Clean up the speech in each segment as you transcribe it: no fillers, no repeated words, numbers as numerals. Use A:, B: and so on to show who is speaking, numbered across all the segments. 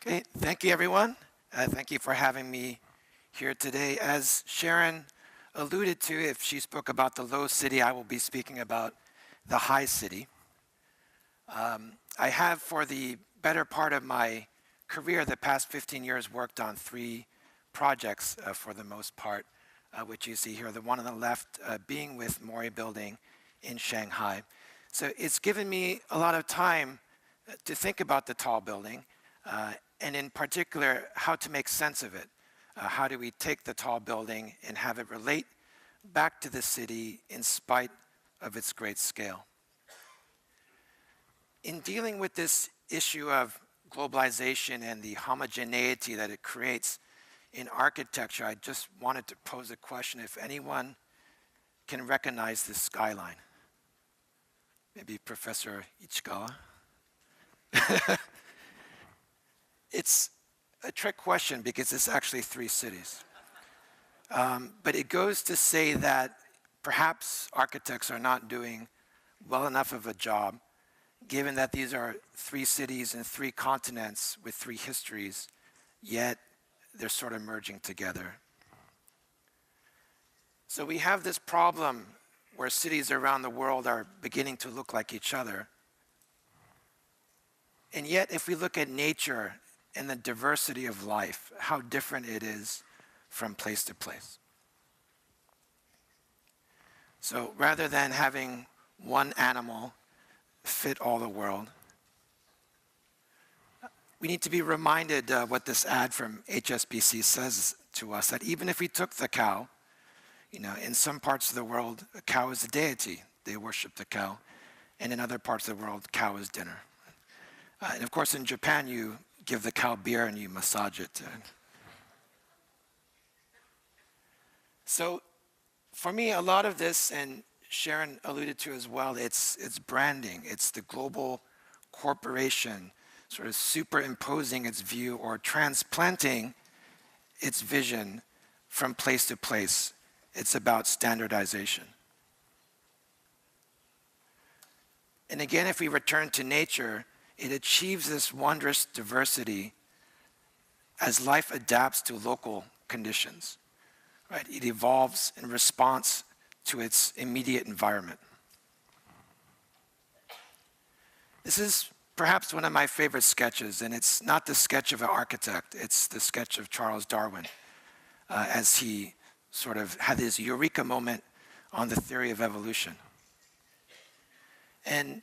A: Okay, thank you everyone. Thank you for having me here today. As Sharon alluded to, if she spoke about the low city, I will be speaking about the high city. I have, for the better part of my career, the past 15 years, worked on 3 projects for the most part, which you see here, the one on the left being with Mori Building in Shanghai. So it's given me a lot of time to think about the tall building, and in particular, how to make sense of it. How do we take the tall building and have it relate back to the city in spite of its great scale? In dealing with this issue of globalization and the homogeneity that it creates in architecture, I just wanted to pose a question if anyone can recognize this skyline. Maybe Professor Ichikawa. It's a trick question because it's actually 3 cities. But it goes to say that perhaps architects are not doing well enough of a job, given that these are 3 cities and 3 continents with 3 histories, yet they're sort of merging together. So we have this problem where cities around the world are beginning to look like each other. And yet, if we look at nature and the diversity of life, how different it is from place to place. So rather than having one animal fit all the world, we need to be reminded what this ad from HSBC says to us, that even if we took the cow, in some parts of the world, a cow is a deity. They worship the cow. And in other parts of the world, cow is dinner. And of course, in Japan, you give the cow beer and you massage it. So for me, a lot of this, and Sharon alluded to as well, it's branding. It's the global corporation sort of superimposing its view or transplanting its vision from place to place. It's about standardization. And again, if we return to nature, it achieves this wondrous diversity as life adapts to local conditions, right? It evolves in response to its immediate environment. This is perhaps one of my favorite sketches, and it's not the sketch of an architect, it's the sketch of Charles Darwin, as he sort of had his eureka moment on the theory of evolution. And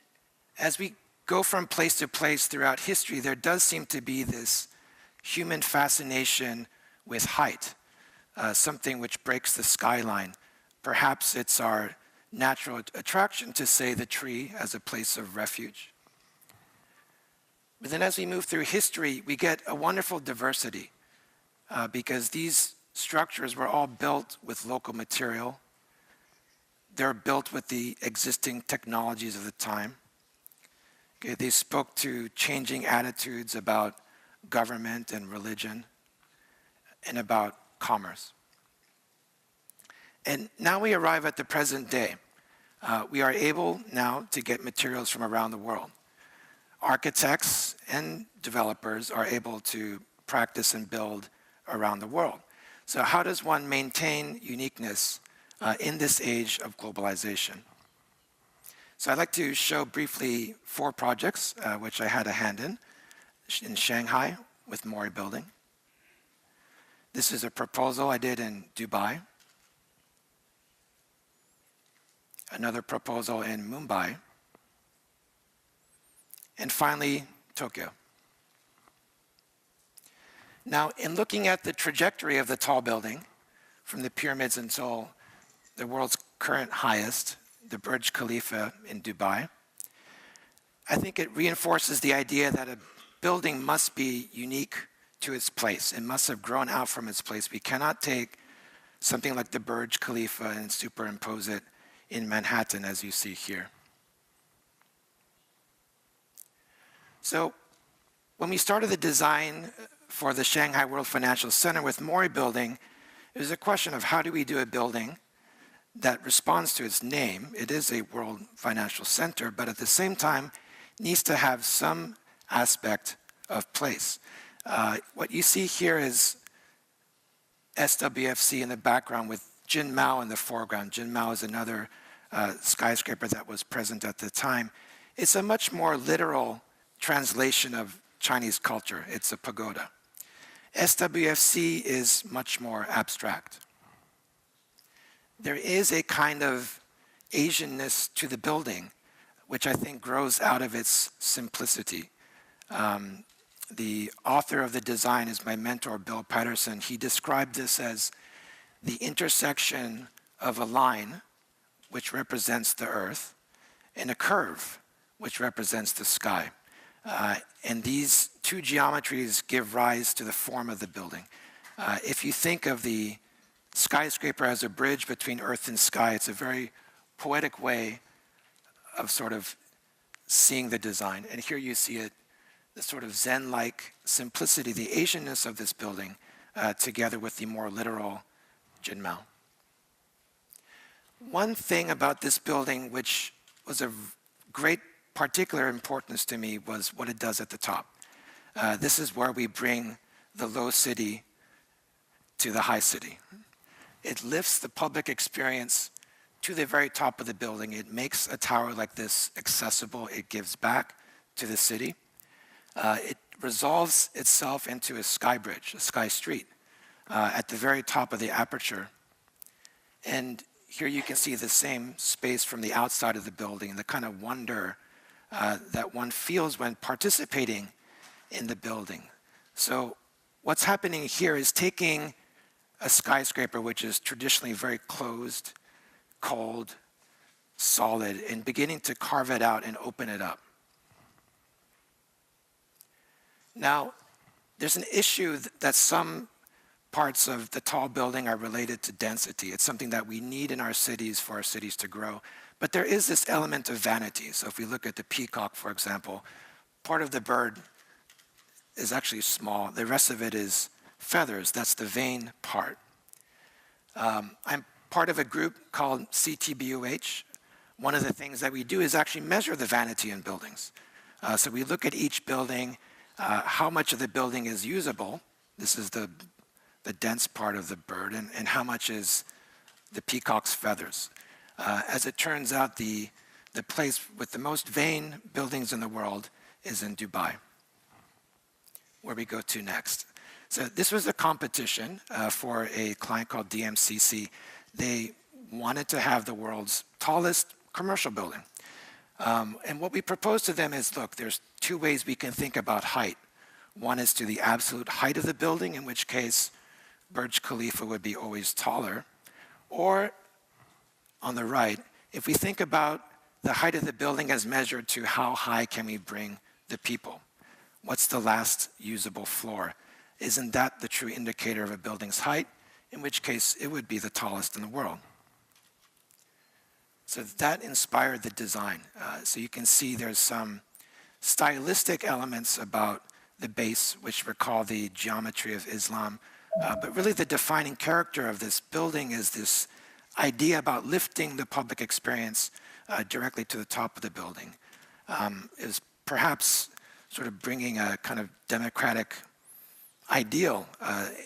A: as we go from place to place throughout history, there does seem to be this human fascination with height, something which breaks the skyline. Perhaps it's our natural attraction to, say, the tree as a place of refuge. But then as we move through history, we get a wonderful diversity because these structures were all built with local material. They're built with the existing technologies of the time. Okay, they spoke to changing attitudes about government and religion and about commerce. And now we arrive at the present day. We are able now to get materials from around the world. Architects and developers are able to practice and build around the world. So how does one maintain uniqueness in this age of globalization? So I'd like to show briefly 4 projects, which I had a hand in Shanghai with Mori Building. This is a proposal I did in Dubai. Another proposal in Mumbai. And finally, Tokyo. Now, in looking at the trajectory of the tall building, from the pyramids until the world's current highest, the Burj Khalifa in Dubai, I think it reinforces the idea that a building must be unique to its place. It must have grown out from its place. We cannot take something like the Burj Khalifa and superimpose it in Manhattan, as you see here. So when we started the design for the Shanghai World Financial Center with Mori Building, it was a question of how do we do a building that responds to its name. It is a World Financial Center, but at the same time needs to have some aspect of place. What you see here is SWFC in the background with Jinmao in the foreground. Jinmao is another skyscraper that was present at the time. It's a much more literal translation of Chinese culture. It's a pagoda. SWFC is much more abstract. There is a kind of Asianness to the building, which I think grows out of its simplicity. The author of the design is my mentor, Bill Pedersen. He described this as the intersection of a line, which represents the earth, and a curve, which represents the sky. And these two geometries give rise to the form of the building. If you think of the skyscraper as a bridge between earth and sky, it's a very poetic way of sort of seeing the design. And here you see it, the sort of Zen-like simplicity, the Asianness of this building, together with the more literal Jinmao. One thing about this building which was of great particular importance to me was what it does at the top. This is where we bring the low city to the high city. It lifts the public experience to the very top of the building. It makes a tower like this accessible. It gives back to the city. It resolves itself into a sky bridge, a sky street, at the very top of the aperture. And here you can see the same space from the outside of the building, the kind of wonder that one feels when participating in the building. So what's happening here is taking a skyscraper, which is traditionally very closed, cold, solid, and beginning to carve it out and open it up. Now, there's an issue that some parts of the tall building are related to density. It's something that we need in our cities for our cities to grow. But there is this element of vanity. So if we look at the peacock, for example, part of the bird is actually small. The rest of it is feathers. That's the vain part. I'm part of a group called CTBUH. One of the things that we do is actually measure the vanity in buildings. So we look at each building, how much of the building is usable. This is the dense part of the bird, and how much is the peacock's feathers. As it turns out, the place with the most vain buildings in the world is in Dubai, where we go to next. So this was a competition for a client called DMCC. They wanted to have the world's tallest commercial building. And what we proposed to them is, look, there's two ways we can think about height. One is to the absolute height of the building, in which case Burj Khalifa would be always taller. Or on the right, if we think about the height of the building as measured to how high can we bring the people? What's the last usable floor? Isn't that the true indicator of a building's height? In which case, it would be the tallest in the world. So that inspired the design. So you can see there's some stylistic elements about the base, which recall the geometry of Islam. But really the defining character of this building is this idea about lifting the public experience directly to the top of the building. Is perhaps sort of bringing a kind of democratic ideal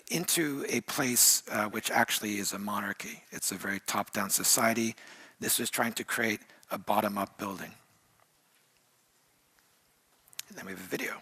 A: into a place which actually is a monarchy. It's a very top-down society. This was trying to create a bottom-up building. And then we have a video.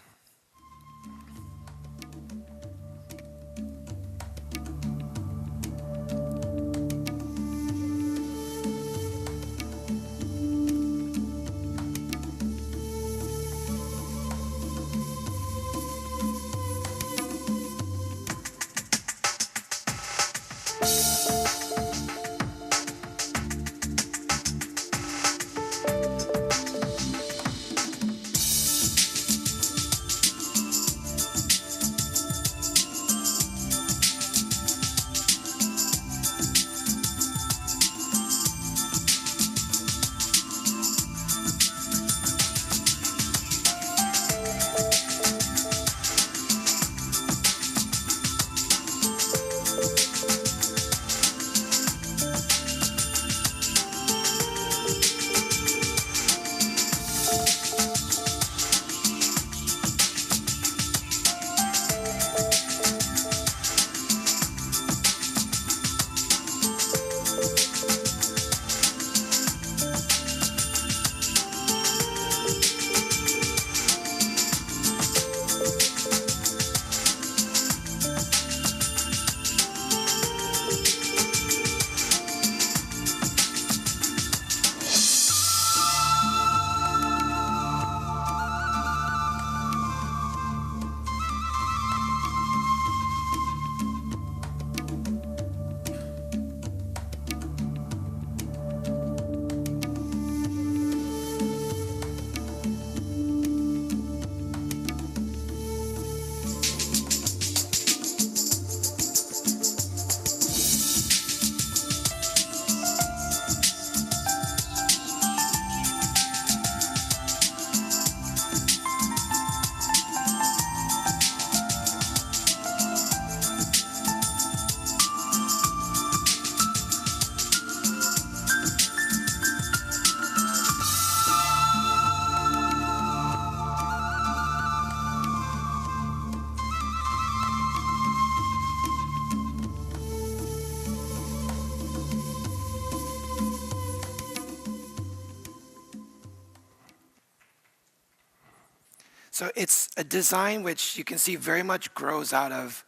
A: So it's a design which you can see very much grows out of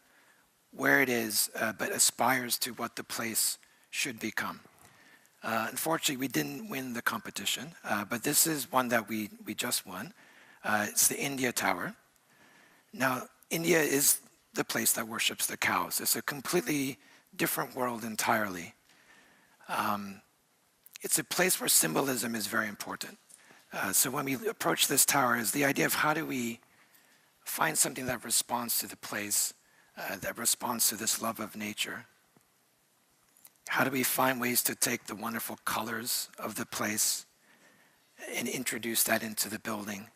A: where it is, but aspires to what the place should become. Unfortunately, we didn't win the competition, but this is one that we just won. It's the India Tower. Now, India is the place that worships the cows. It's a completely different world entirely. It's a place where symbolism is very important. So when we approach this tower is the idea of how do we find something that responds to the place, that responds to this love of nature. How do we find ways to take the wonderful colors of the place and introduce that into the building,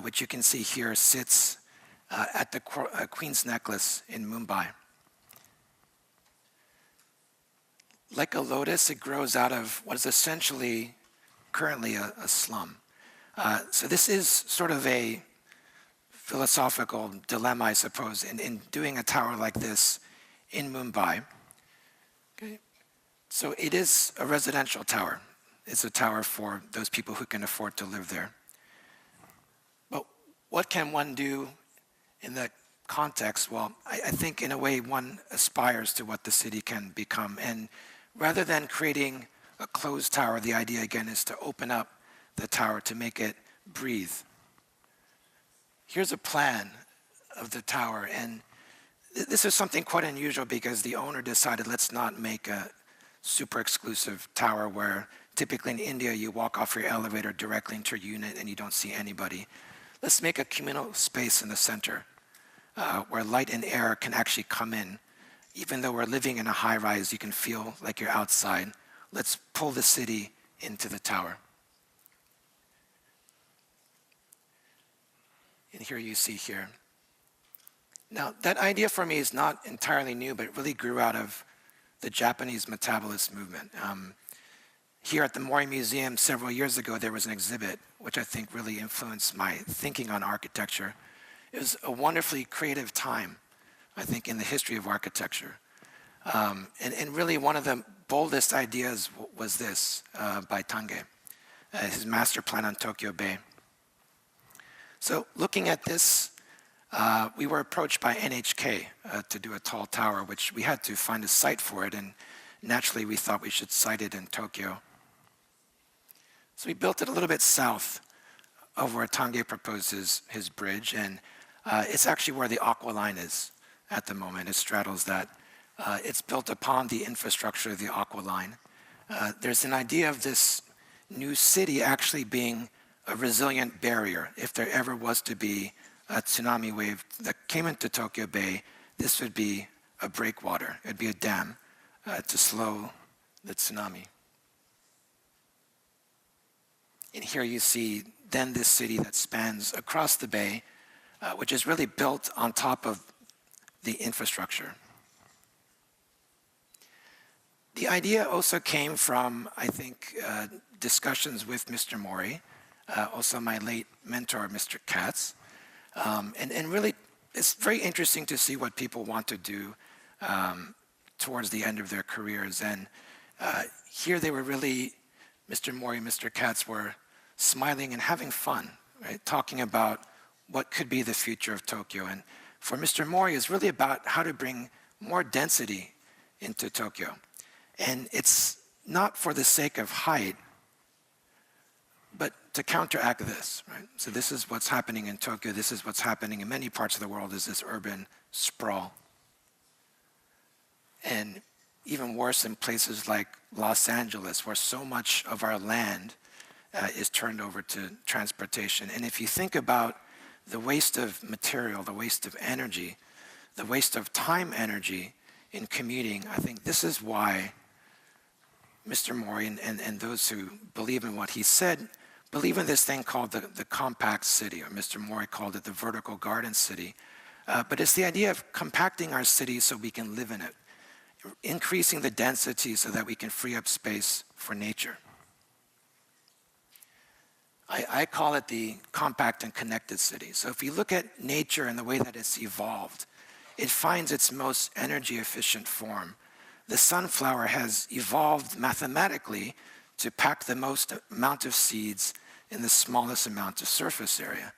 A: which you can see here sits at the Queen's Necklace in Mumbai. Like a lotus, it grows out of what is essentially currently a slum. So this is sort of a philosophical dilemma, I suppose, in doing a tower like this in Mumbai. Okay. So it is a residential tower. It's a tower for those people who can afford to live there. But what can one do in that context? Well, I think in a way one aspires to what the city can become. And rather than creating a closed tower, the idea again is to open up the tower to make it breathe. Here's a plan of the tower, and this is something quite unusual because the owner decided let's not make a super exclusive tower where typically in India you walk off your elevator directly into your unit and you don't see anybody. Let's make a communal space in the center where light and air can actually come in. Even though we're living in a high-rise, you can feel like you're outside. Let's pull the city into the tower. And here you see here. Now, that idea for me is not entirely new, but it really grew out of the Japanese metabolist movement. Here at the Mori Museum several years ago, there was an exhibit which I think really influenced my thinking on architecture. It was a wonderfully creative time, I think, in the history of architecture. And really one of the boldest ideas was this by Tange, his master plan on Tokyo Bay. So looking at this, we were approached by NHK to do a tall tower, which we had to find a site for it, and naturally we thought we should site it in Tokyo. So we built it a little bit south of where Tange proposes his bridge, and it's actually where the Aqua Line is at the moment. It straddles that. It's built upon the infrastructure of the Aqua Line. There's an idea of this new city actually being a resilient barrier. If there ever was to be a tsunami wave that came into Tokyo Bay, this would be a breakwater. It'd be a dam to slow the tsunami. And here you see then this city that spans across the bay, which is really built on top of the infrastructure. The idea also came from, I think, discussions with Mr. Mori, also my late mentor, Mr. Katz. And really, it's very interesting to see what people want to do towards the end of their careers. And here they were really, Mr. Mori, Mr. Katz were smiling and having fun, right? Talking about what could be the future of Tokyo. And for Mr. Mori, it's really about how to bring more density into Tokyo. And it's not for the sake of height, but to counteract this, right? So this is what's happening in Tokyo. This is what's happening in many parts of the world, is this urban sprawl. And even worse in places like Los Angeles, where so much of our land is turned over to transportation. And if you think about the waste of material, the waste of energy, the waste of time energy in commuting, I think this is why Mr. Mori and those who believe in what he said believe in this thing called the compact city, or Mr. Mori called it the vertical garden city. But it's the idea of compacting our city so we can live in it, increasing the density so that we can free up space for nature. I call it the compact and connected city. So if you look at nature and the way that it's evolved, it finds its most energy efficient form. The sunflower has evolved mathematically to pack the most amount of seeds in the smallest amount of surface area.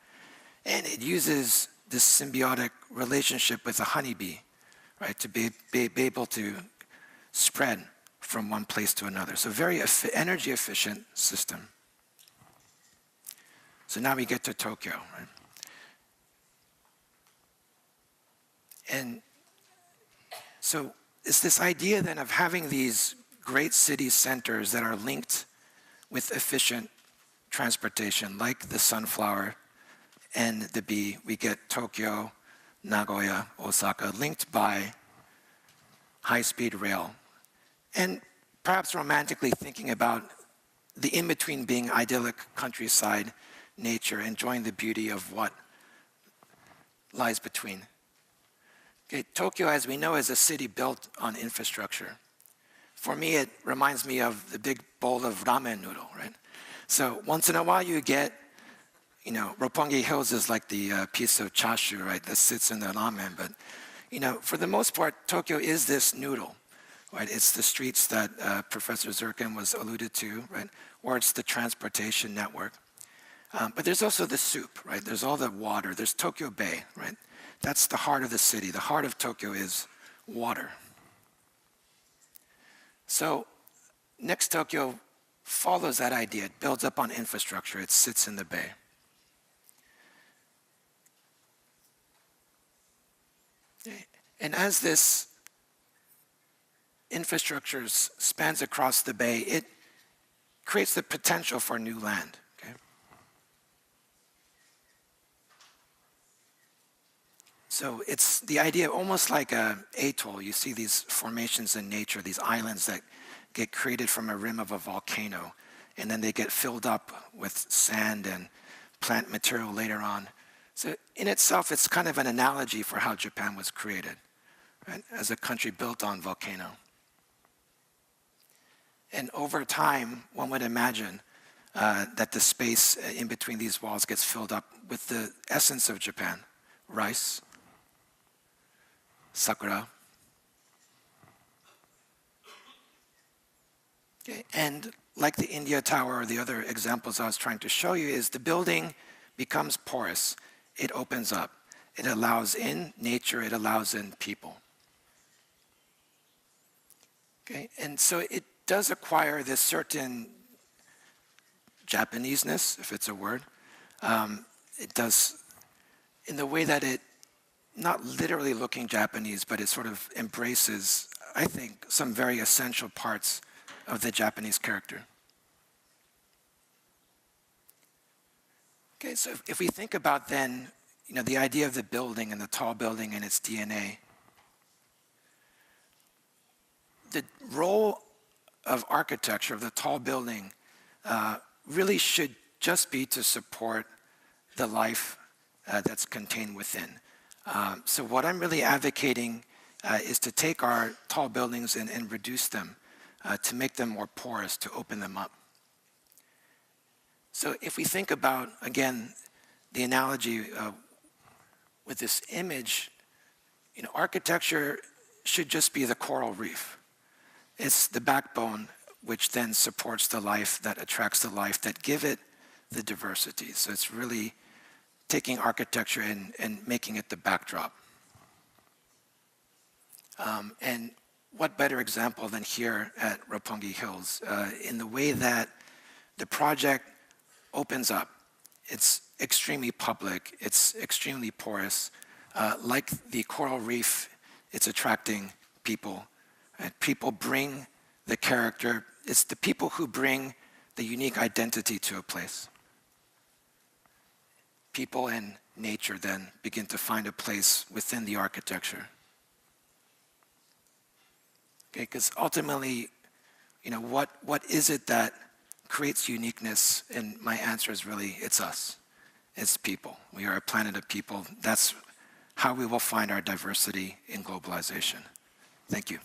A: And it uses this symbiotic relationship with a honeybee, right, to be able to spread from one place to another. So very energy efficient system. So now we get to Tokyo, right? And so it's this idea then of having these great city centers that are linked with efficient transportation, like the sunflower and the bee. We get Tokyo, Nagoya, Osaka, linked by high-speed rail. And perhaps romantically thinking about the in-between being idyllic countryside nature, enjoying the beauty of what lies between. Okay, Tokyo, as we know, is a city built on infrastructure. For me, it reminds me of the big bowl of ramen noodle, right? So once in a while you get, Roppongi Hills is like the piece of chashu, right, that sits in the ramen. But, for the most part, Tokyo is this noodle, right? It's the streets that Professor Zirkin was alluded to, right? Or it's the transportation network. But there's also the soup, right? There's all the water. There's Tokyo Bay, right? That's the heart of the city. The heart of Tokyo is water. So next Tokyo follows that idea. It builds up on infrastructure. It sits in the bay. And as this infrastructure spans across the bay, it creates the potential for new land. Okay? So it's the idea almost like an atoll. You see these formations in nature, these islands that get created from a rim of a volcano, and then they get filled up with sand and plant material later on. So in itself, it's kind of an analogy for how Japan was created, right? As a country built on volcano. And over time, one would imagine that the space in between these walls gets filled up with the essence of Japan: rice, sakura. Okay. And like the India Tower or the other examples I was trying to show you, is the building becomes porous. It opens up. It allows in nature. It allows in people. Okay. And so it does acquire this certain Japaneseness, if it's a word. It does in the way that it, not literally looking Japanese, but it sort of embraces, I think, some very essential parts of the Japanese character. Okay, so if we think about then, the idea of the building and the tall building and its DNA, the role of architecture, of the tall building, really should just be to support the life that's contained within. So what I'm really advocating is to take our tall buildings and reduce them, to make them more porous, to open them up. So if we think about, again, the analogy with this image, architecture should just be the coral reef. It's the backbone which then supports the life, that attracts the life, that give it the diversity. So it's really taking architecture and making it the backdrop. And what better example than here at Roppongi Hills, in the way that the project opens up. It's extremely public, it's extremely porous. Like the coral reef, it's attracting people. Right? People bring the character. It's the people who bring the unique identity to a place. People and nature then begin to find a place within the architecture. Okay, because ultimately, what is it that creates uniqueness? And my answer is really, it's us. It's people. We are a planet of people. That's how we will find our diversity in globalization. Thank you.